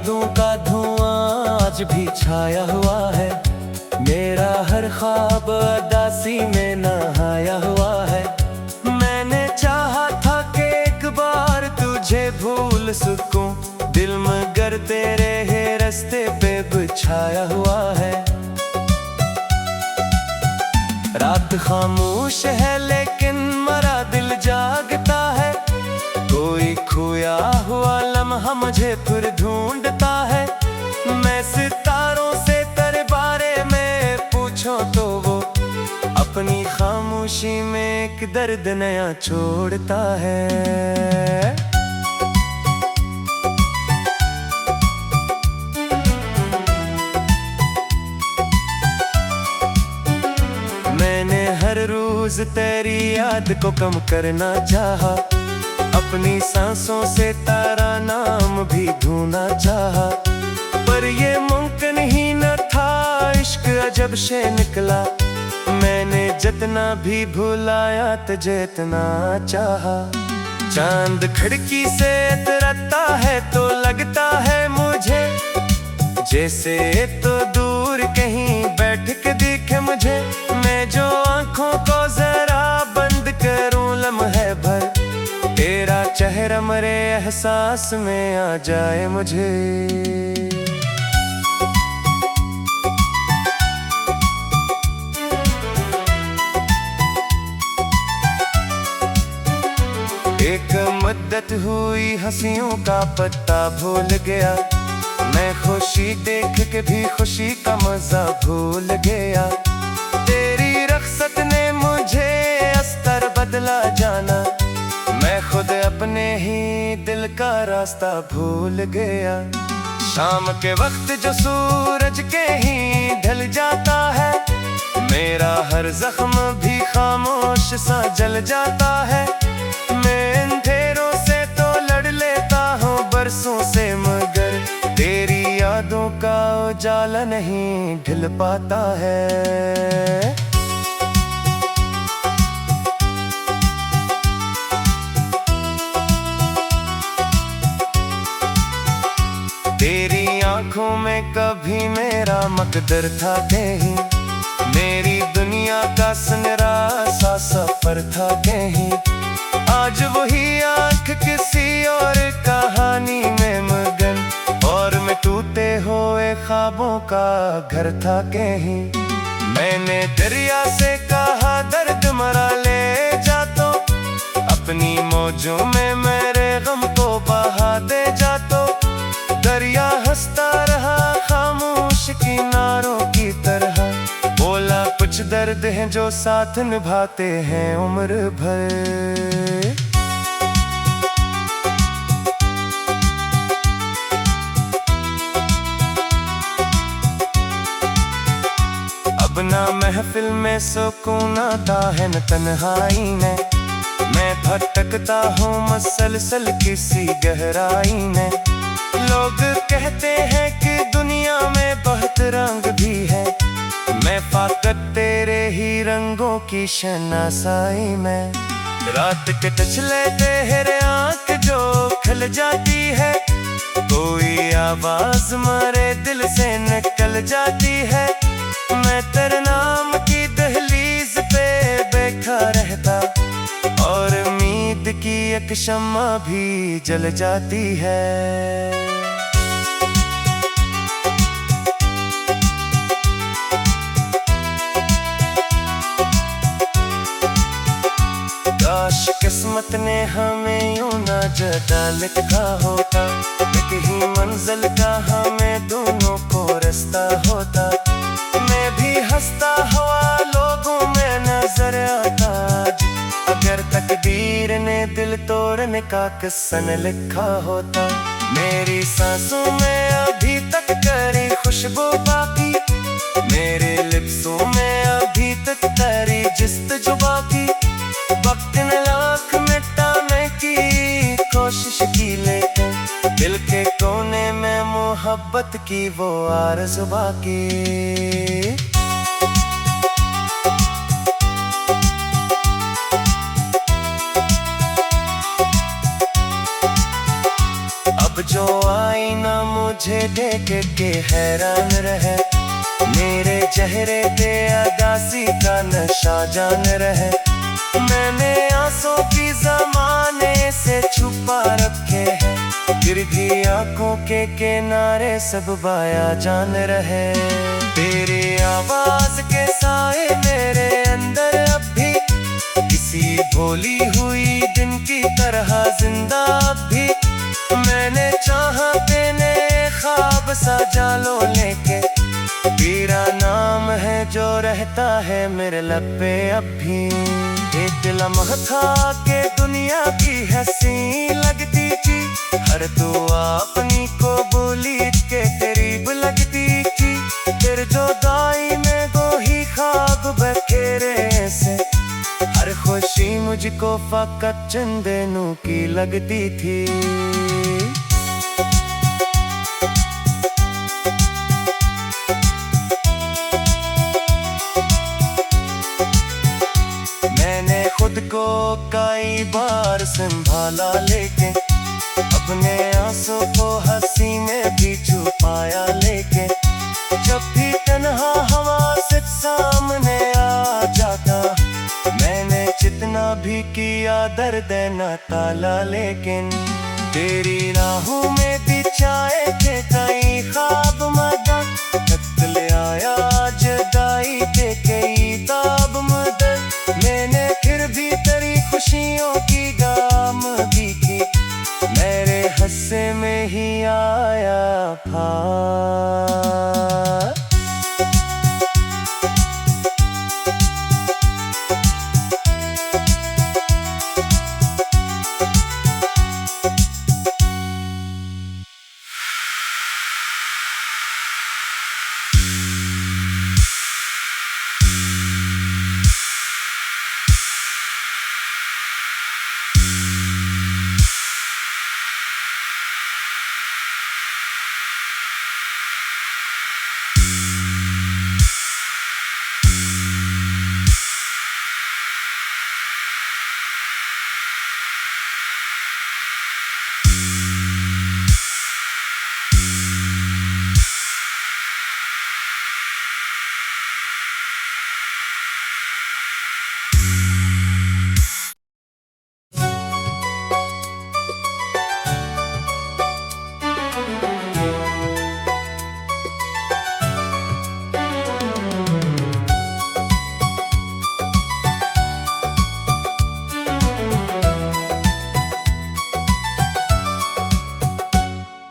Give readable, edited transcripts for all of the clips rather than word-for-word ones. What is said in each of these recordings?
यादों का धुआं आज भी छाया हुआ है। मेरा हर ख्वाब अदासी में नहाया हुआ है। मैंने चाहा था कि एक बार तुझे भूल सकूं, दिल मगर तेरे ही रास्ते पे बिछाया हुआ है। रात खामोश है लेकिन मरा दिल जागता है। कोई खोया हुआ लम्हा मुझे फिर ढूंढता है। मैं सितारों से तेरे बारे में पूछो तो वो अपनी खामोशी में एक दर्द नया छोड़ता है। मैंने हर रोज तेरी याद को कम करना चाहा, अपनी सांसों से तेरा नाम भी ढूंढना चाहा, पर ये मुमकिन ही न था। इश्क अजब से निकला, मैंने जितना भी भुलाया तुझे इतना चाहा। चांद खिड़की से उतरता है तो लगता है मुझे जैसे तो दूर कहीं बैठ के दिखे मुझे। मैं जो आंखों को जरा बंद करूं लम्हे भर, तेरा चेहरा मेरे एहसास में आ जाए मुझे। एक मुद्दत हुई हंसियों का पत्ता भूल गया, मैं खुशी देख के भी खुशी का मजा भूल गया। तेरी रख्सत ने मुझे अस्तर बदला जाना, मैं खुद अपने ही दिल का रास्ता भूल गया। शाम के वक्त जो सूरज के ही ढल जाता है, मेरा हर जख्म भी खामोश सा जल जाता है। मैं अंधेरों से तो लड़ लेता हूँ बरसों से, मगर तेरी यादों का उजाला नहीं ढल पाता है। तेरी आंखों में कभी मेरा मकदर था कहीं, मेरी दुनिया का सुनहरा सा सफर था कहीं। आज वही आंख किसी और कहानी में मगन, और मैं टूटे हुए ख्वाबों का घर था कहीं। मैंने दरिया से कहा दर्द मरा ले जा तो, अपनी मौजों में मेरे गम को बहा दे जा तो। दरिया हंसता रहा खामोश किनारों की तरह, बोला कुछ दर्द हैं जो साथ निभाते हैं उम्र भर। अब ना महफिल में सुकून आता है न तन्हाई में, मैं भटकता हूँ मसलसल किसी गहराई में। लोग कहते हैं कि दुनिया में बहुत रंग भी है, मैं फाकत तेरे ही रंगों की शनासाई में। रात के टचले तेरे आँख जो खिल जाती है, कोई आवाज मेरे दिल से निकल जाती है। मैं तेरे नाम की दहलीज पे बैठा रहता, और उम्मीद की एक शम्मा भी जल जाती है। काश किस्मत ने हमें यूं ना जुदा लिखा होता, एक ही मंजिल का हमें दोनों को रास्ता होता। मैं भी हंसता हुआ लोगों में नजर आता, अगर तकदीर ने दिल तोड़ने का किस्सा न लिखा होता। मेरी सांसों में अभी तक तेरी खुशबू बाकी, मेरे लिप्सों में अभी तक तेरी जिस्त बाकी। वक्त ने लाख मिटाने की कोशिश की, लेकिन दिल के कोने में मोहब्बत की वो आरज़ू बाकी। अब जो आईना मुझ मुझे देख के हैरान रहे, मेरे चेहरे पे अदासी का नशा जान रहे। मैंने आंसू की ज़माने से छुपा रखे हैं, फिर भी आंखों के किनारे सब बाया जान रहे। तेरी आवाज के साए मेरे अंदर अब भी किसी भोली हुई दिन की तरह जिंदा अब भी। मैंने चाहा तेने ख्वाब सजा लो लेके, तेरा नाम है जो रहता है मेरे लब पे अब भी। एक लम्हा था के दुनिया की हंसी लगती थी, हर दुआ अपनी को बोली के करीब लगती थी। फिर जो दाई में दो ही ख्वाब बखेरे से, हर खुशी मुझको फकत चंद दिनों की लगती थी। मैंने खुद को कई बार संभाला लेके, अपने आंसू को हंसी में भी छुपाया लेके। जब भी तन्हा हवा से सामने आ जाता, मैंने जितना भी किया दर्द न ताला, लेकिन तेरी राहों में बिछाए थे कई ख्वाब मदन, ले आया जुदाई के कई ताब मदन। मैंने फिर भी तेरी खुशियों की गाम दी थी, मेरे हस्से में ही आया फार।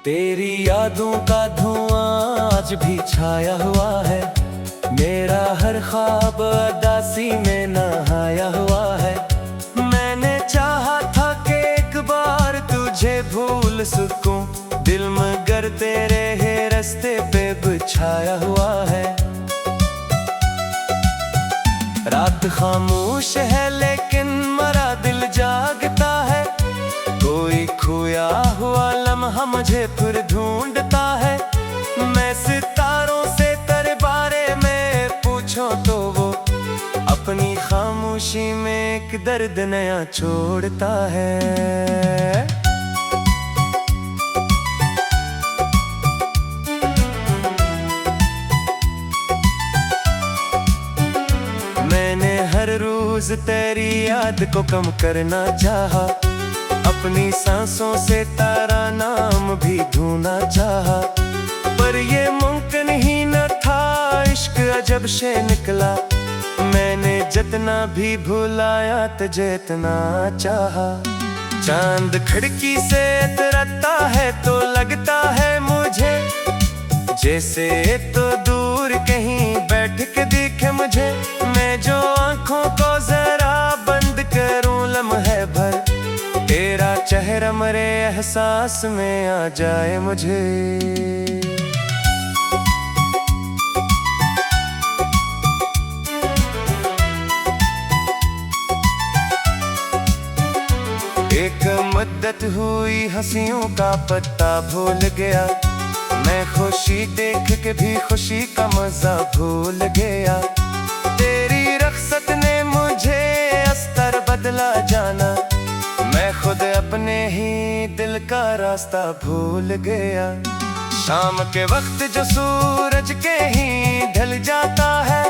तेरी यादों का धुआं आज भी छाया हुआ है, मेरा हर ख्वाब अदासी में नहाया हुआ है। मैंने चाहा था कि एक बार तुझे भूल सकूं, दिल मगर तेरे ही रास्ते पे बिछाया हुआ है। रात खामोश है लेकिन मरा दिल जागता है, कोई खोया हुआ लम्हा मुझे फिर ढूंढता है। मैं सितारों से तेरे बारे में पूछो तो वो अपनी खामोशी में एक दर्द नया छोड़ता है। मैंने हर रोज तेरी याद को कम करना चाहा, अपनी सांसों से तारा नाम भी ढूंढना चाहा, पर ये मुमकिन ही न था। इश्क अजब से निकला, मैंने जितना भी भुलाया तुझे इतना चाहा। चांद खिड़की से उतरता है तो लगता है मुझे, जैसे तो दूर कहीं बैठ के दिखे मुझे। मैं जो आंखों को जरा बंद करूं लम्हे भर, तेरा चेहरा मेरे एहसास में आ जाए मुझे। एक मुद्दत हुई हंसियों का पत्ता भूल गया, मैं खुशी देख के भी खुशी का मजा भूल गया। तेरी रख्सत ने मुझे अस्तर बदला जाना, मैं खुद अपने ही दिल का रास्ता भूल गया। शाम के वक्त जो सूरज के ही ढल जाता है,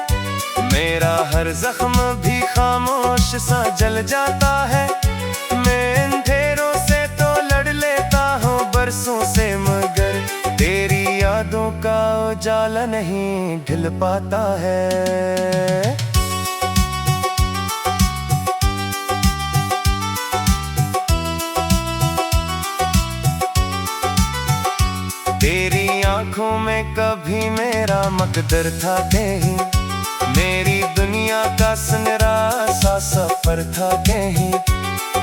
मेरा हर जख्म भी खामोश सा जल जाता है। मैं अंधेरों से तो लड़ लेता हूँ बरसों से, मगर तेरी यादों का उजाला नहीं ढल पाता है। तेरी आंखों में कभी मेरा मकदर था कहीं, मेरी दुनिया का सुनहरा सा सफर था कहीं।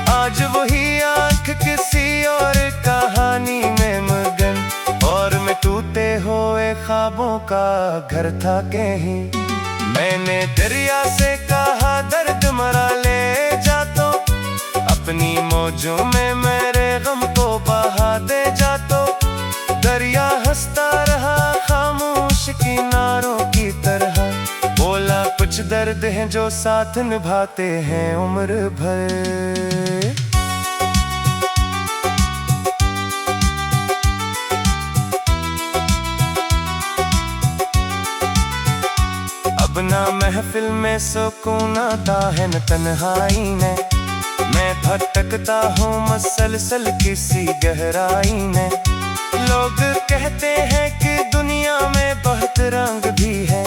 आज वही आंख किसी और कहानी में मगन, और मैं टूटे हुए ख्वाबों का घर था कहीं। मैंने दरिया से कहा दर्द मरा ले जा, तो अपनी मौजों में मेरे गम को बहा दे जा। तो दरिया हंसता रहा खामोश किनारों की तरह, बोला कुछ दर्द हैं जो साथ निभाते हैं उम्र भर। अब ना महफिल में सुकून आता है न तन्हाई में, मैं भटकता हूँ मसलसल किसी गहराई में। लोग कहते हैं कि दुनिया में बहुत रंग भी है,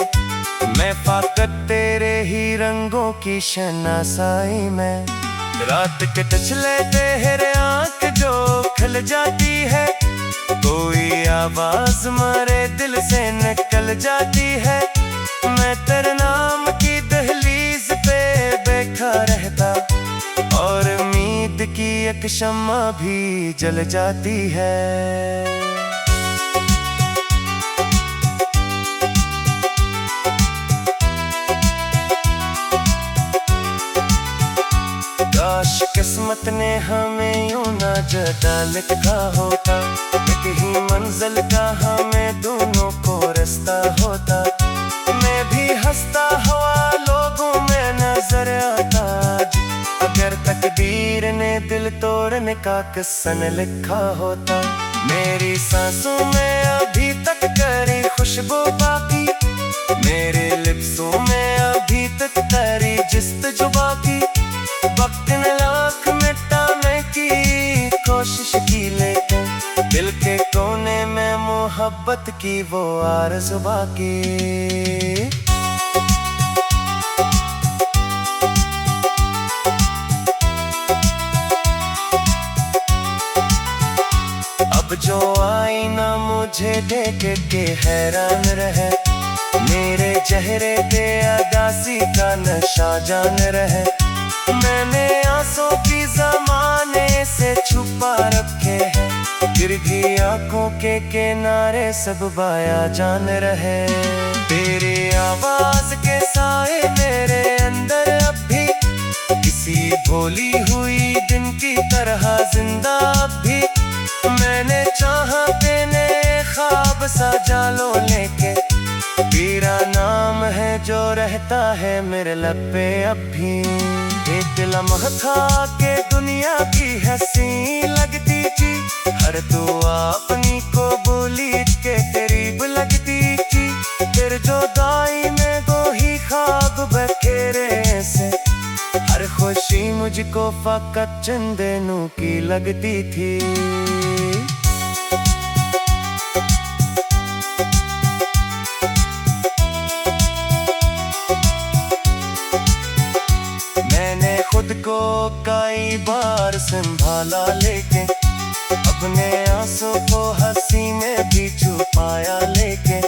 मैं फाकत तेरे ही रंगों की शनासाई में। रात के टचले तेरे आँख जो खल जाती है, कोई आवाज मारे दिल से निकल जाती है। मैं तेरे नाम की दहलीज पे बैठा रहता, और उम्मीद की एक शम्मा भी जल जाती है। काश किस्मत ने हमें यूं ना जदा लिखा होता, एक ही मंजिल का हमें दोनों को रास्ता होता। मैं भी हंसता हुआ लोगों में नजर आता, अगर तकदीर ने दिल तोड़ने का किस्सा न लिखा होता। मेरी सांसों में अभी तक तेरी खुशबू बाकी, मेरे लिप्सों में अभी तक तेरी जिस्त बाकी। वक्त ने लाख मिटाने की कोशिश की, लेकिन दिल के कोने में मोहब्बत की वो आरज़ू बाकी। अब जो आईना मुझे देख के हैरान रहे, मेरे चेहरे पे अदासी का नशा जान रहे। मैंने आंसू की ज़माने से छुपा रखे हैं, फिर भी आंखों के किनारे सब बाया जान रहे। तेरी आवाज के साए मेरे अंदर अब भी किसी भोली हुई दिन की तरह जिंदा अब भी। मैंने चाहा तेने ख्वाब सजा लो, लेके तेरा नाम है जो रहता है मेरे लब पे अब भी। एक लम्हा था के दुनिया की हंसी लगती थी, हर दुआ अपनी को बोली के करीब लगती थी। फिर जो दाई में वो ही ख्वाब बखेरे से, हर खुशी मुझको फकत चंद दिनों की लगती थी। खुद को कई बार संभाला, लेकिन अपने आंसू को हंसी में भी छुपाया। लेकिन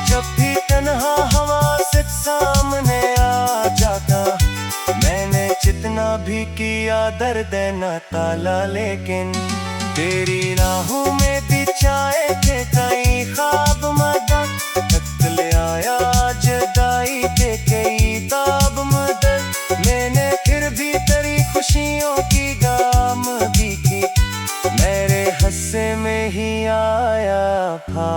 जब भी तन्हा हवा से सामने आ जाता, मैंने जितना भी किया दर्द न ताला। लेकिन तेरी राहों में बिछाए थे कई ख्वाब मदद, तक ले आया जुदाई के कई ताब मदद। मैंने फिर भी तेरी खुशियों की गाम दी थी, मेरे हंसे में ही आया था।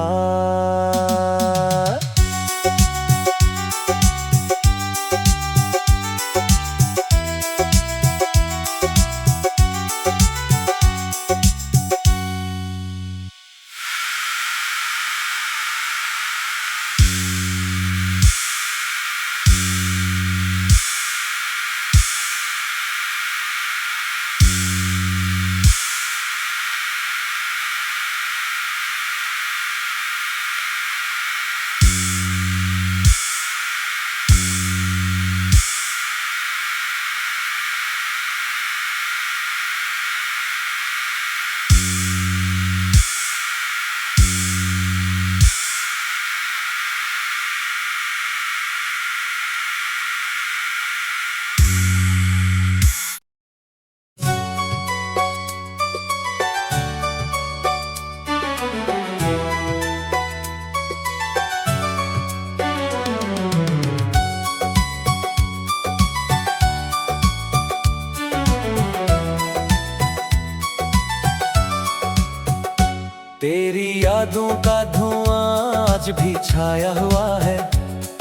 यादों का धुआं आज भी छाया हुआ है।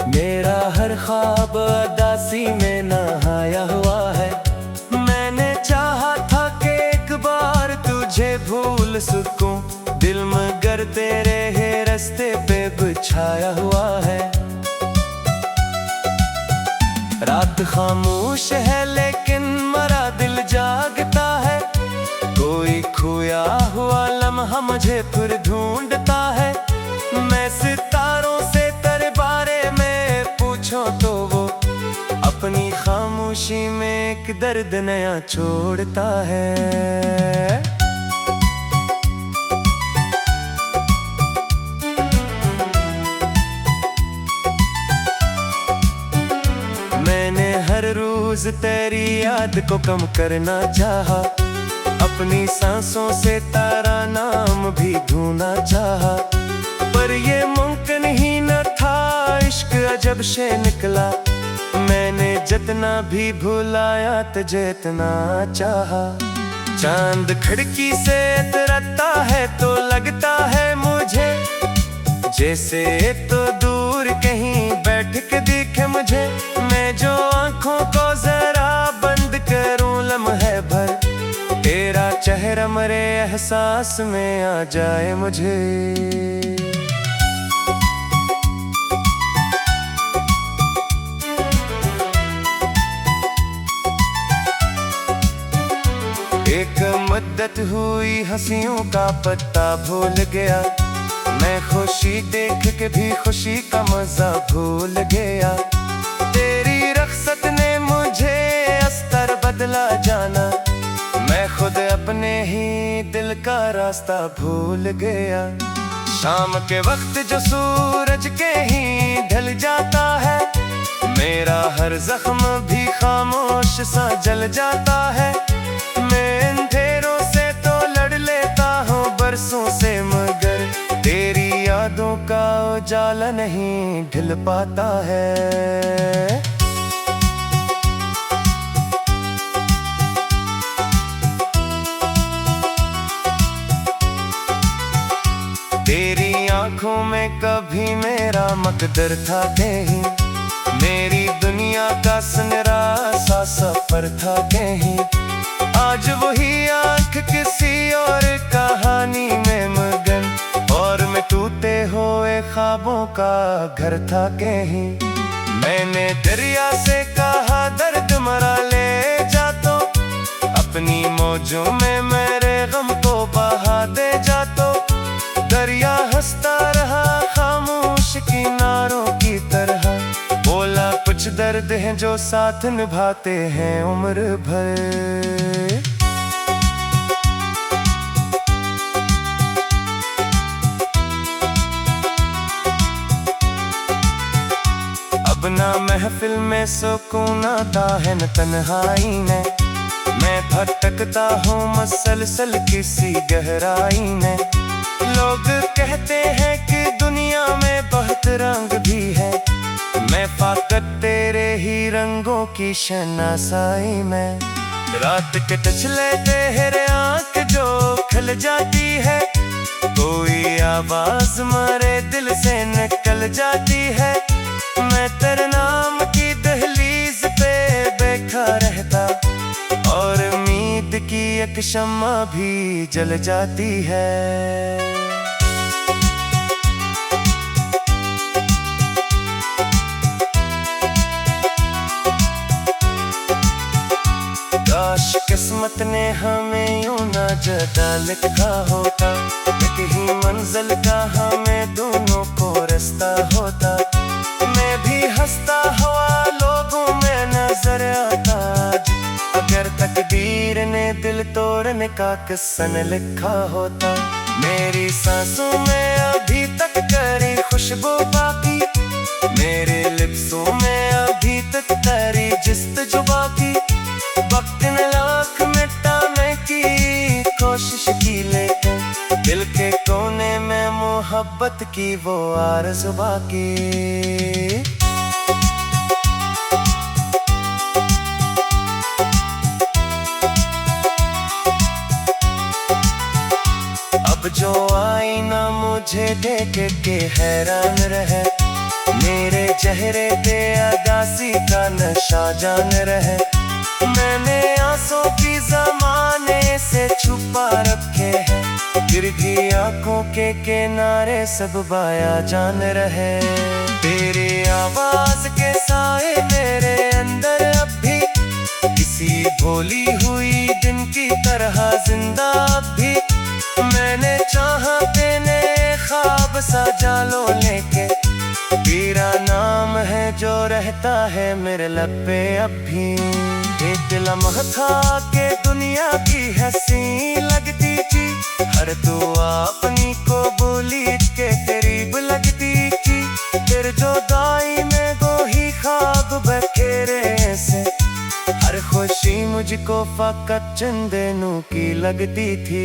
मेरा हर ख्वाब उदासी में नहाया हुआ है। मैंने चाहा था कि एक बार तुझे भूल सकूं, दिल मगर तेरे ही रास्ते पे बिछाया हुआ है। रात खामोश है लेकिन मरा दिल जागता है। कोई खोया हुआ लम्हा मुझे फिर ढूंढता है। मैं सितारों से तेरे बारे में पूछो तो वो अपनी खामोशी में एक दर्द नया छोड़ता है। मैंने हर रोज तेरी याद को कम करना चाहा, अपनी सांसों से तारा नाम भी ढूंढना चाहा, पर ये मुमकिन ही न था। इश्क अजब से निकला, मैंने जितना भी भुलाया तुझे इतना चाहा। चांद खिड़की से इतरता है तो लगता है मुझे जैसे तो दूर कहीं बैठ के दिखे मुझे। मैं जो आंखों को जरा बंद करूं लम्हे भर, तेरा चेहरा मेरे एहसास में आ जाए मुझे। एक मुद्दत हुई हंसियों का पत्ता भूल गया, मैं खुशी देख के भी खुशी का मजा भूल गया। तेरी रख्सत ने मुझे अस्तर बदला जाना, मैं खुद अपने ही दिल का रास्ता भूल गया। शाम के वक्त जो सूरज के ही ढल जाता है, मेरा हर जख्म भी खामोश सा जल जाता है। मैं अंधेरों से तो लड़ लेता हूँ बरसों से, मगर तेरी यादों का उजाला नहीं ढल पाता है। तेरी आंखों में कभी मेरा मकदर था कहीं, मेरी दुनिया का सुनहरा सा सफर था कहीं। आज वही आंख किसी और कहानी में मगन, और मैं टूटे हुए ख्वाबों का घर था कहीं। मैंने दरिया से कहा दर्द मरा ले जा तो, अपनी मौजों में मेरे गम को बहा दे जा तो। दरिया हंसता रहा खामोश किनारों की तरह, बोला कुछ दर्द हैं जो साथ निभाते हैं उम्र भर। अब ना महफिल में सुकून आता है न तन्हाई ने, मैं भटकता हूँ मसलसल किसी गहराई में। लोग कहते हैं कि दुनिया में बहुत रंग भी है, मैं फाकत तेरे ही रंगों की शनासाई में। रात के टचले तेरे आँख जो खिल जाती है, कोई आवाज मारे दिल से निकल जाती है। मैं तेरे नाम की दहलीज पे बैठा रहता, और उम्मीद की एक शम्मा भी जल जाती है। काश किस्मत ने हमें यूं ना जुदा लिखा होता, एक ही मंजिल का हमें दोनों को रास्ता होता। मैं भी हंसता हुआ लोगों में नजर आता, अगर तकदीर ने दिल तोड़ने का किस्सा न लिखा होता। मेरी सांसों में अभी तक तेरी खुशबू बाकी, मेरे लिप्सों में अभी तक तेरी जिस्त बाकी। वक्त ने लाख मिटाने की कोशिश की, लेकिन दिल के कोने में मोहब्बत की वो आरज़ू बाकी। अब जो आईना मुझ तुझे देख के हैरान रहे, मेरे चेहरे पे अदासी का नशा जान रहे। मैंने आंसू की ज़माने से छुपा रखे हैं, फिर भी आंखों के किनारे सब बाया जान रहे। तेरी आवाज के साए मेरे अंदर अब भी किसी भोली हुई दिन की तरह जिंदा अब भी। मैंने चाहा तेने ख्वाब सजा लो लेके, तेरा नाम है जो रहता है मेरे लब पे अब भी। एक लम्हा था के दुनिया की हंसी लगती थी, हर दुआ अपनी को बोली के करीब लगती थी। फिर जुदाई में वो ही ख्वाब बखेरे से, हर खुशी मुझको फकत चंद दिनों की लगती थी।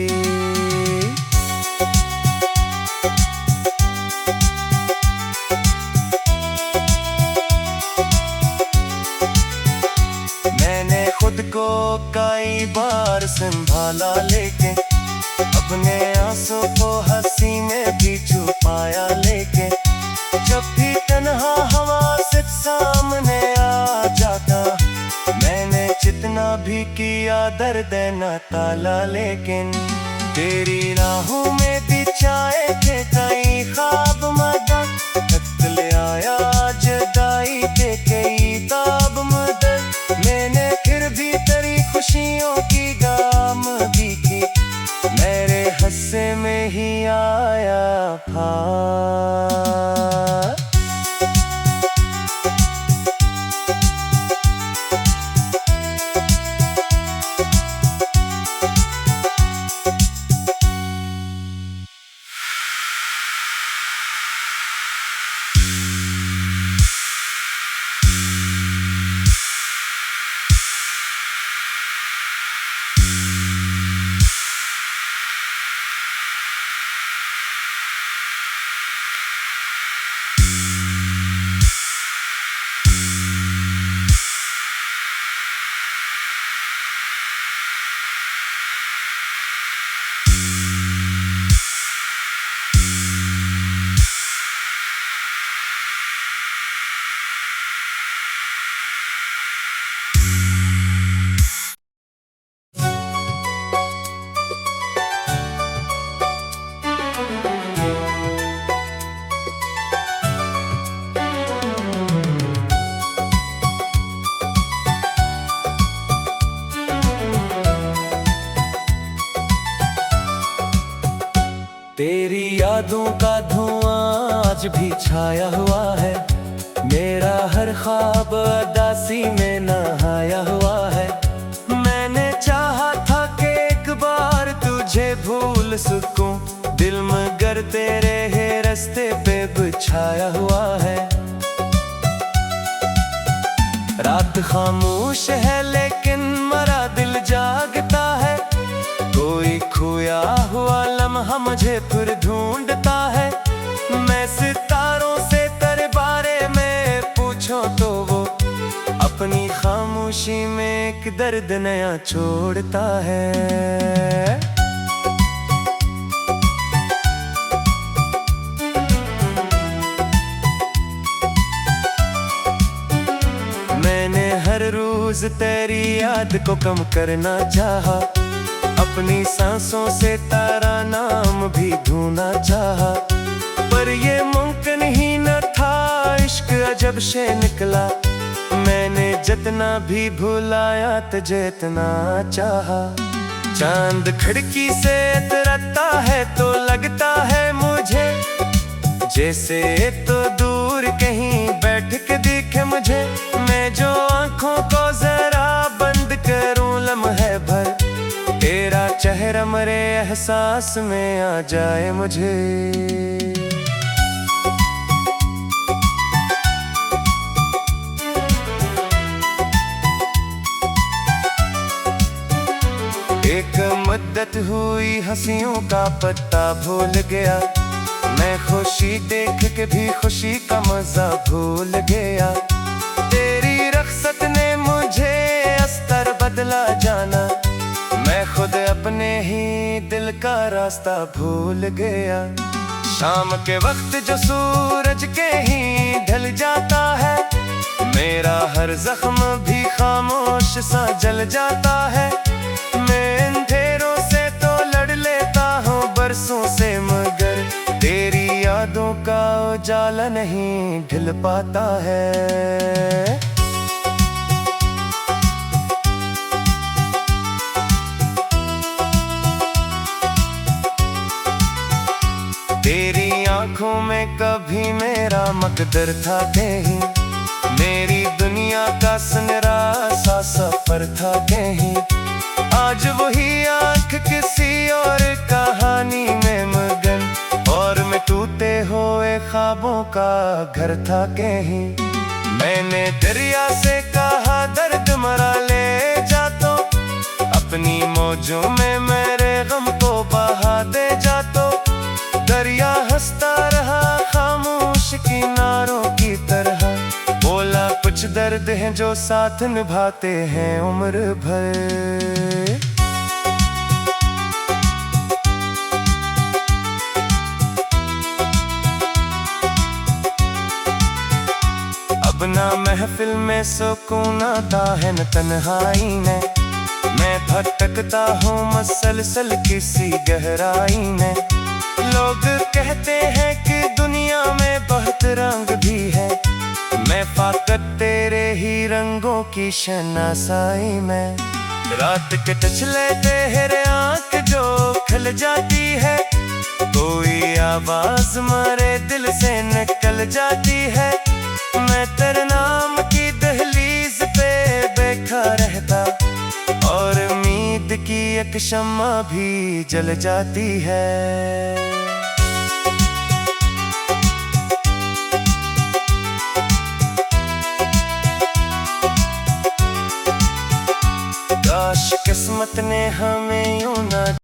खुद को कई बार संभाला लेके, अपने आंसू को हंसी में भी छुपाया लेके। जब भी तन्हा हवा से सामने आ जाता, मैंने जितना भी किया दर्द न ताला, लेकिन तेरी राहों में बिछाए थे कई ख्वाब मदद, तक आया जुदाई के कई ताब मदद। मैंने फिर भी तेरी खुशियों की गाम दी थी, मेरे हंसे में ही आया था। तेरी यादों का धुआं आज भी छाया हुआ है, मेरा हर ख्वाब अदासी में नहाया हुआ है। मैंने चाहा था कि एक बार तुझे भूल सकूं, दिल मगर तेरे है रास्ते पे बिछाया हुआ है। रात खामोश है लेकिन मरा दिल जागता है, कोई खोया हुआ लम्हा मुझे फिर ढूंढता है। मैं सितारों से तेरे बारे में पूछो तो वो अपनी खामोशी में एक दर्द नया छोड़ता है। मैंने हर रोज तेरी याद को कम करना चाहा, अपनी सांसों से तेरा नाम भी ढूंढना चाहा, पर ये मुमकिन ही न था। इश्क अजब से निकला, मैंने जितना भी भुलाया तुझे इतना चाहा। चांद खिड़की से उतरता है तो लगता है मुझे, जैसे तो दूर कहीं बैठ के दिखे मुझे। मैं जो आंखों को जरा बंद करूं लम्हे भर, तेरा चेहरा मेरे एहसास में आ जाए मुझे। एक मुद्दत हुई हंसियों का पत्ता भूल गया, मैं खुशी देख के भी खुशी का मजा भूल गया। तेरी रख्सत ने मुझे अस्तर बदला जाना, मैं खुद अपने ही दिल का रास्ता भूल गया। शाम के वक्त जो सूरज के ही ढल जाता है, मेरा हर जख्म भी खामोश सा जल जाता है। मैं अंधेरों से तो लड़ लेता हूँ बरसों से, मगर तेरी यादों का उजाला नहीं ढल पाता है। तेरी आंखों में कभी मेरा मकदर था कहीं, मेरी दुनिया का सुनहरा सा सफर था कहीं। आज वही आंख किसी और कहानी में मगन, और मैं टूटे हुए ख्वाबों का घर था कहीं। मैंने दरिया से कहा दर्द मरा ले जा, तो अपनी मौजों में मेरे गम को बहा दे जा। तो दरिया हंसता रहा खामोश किनारों की तरह, बोला कुछ दर्द हैं जो साथ निभाते हैं उम्र भर। अब ना महफिल में सुकून आता है न तन्हाई में, मैं भटकता हूँ मसलसल किसी गहराई में। लोग कहते हैं कि दुनिया में बहुत रंग भी है, मैं फाकत तेरे ही रंगों की शनासाई में। रात के टचले तेरे आँख जो खिल जाती है, कोई आवाज मारे दिल से निकल जाती है। मैं तेरे नाम की दहलीज पे बैठा रहता, और उम्मीद की एक शम्मा भी जल जाती है।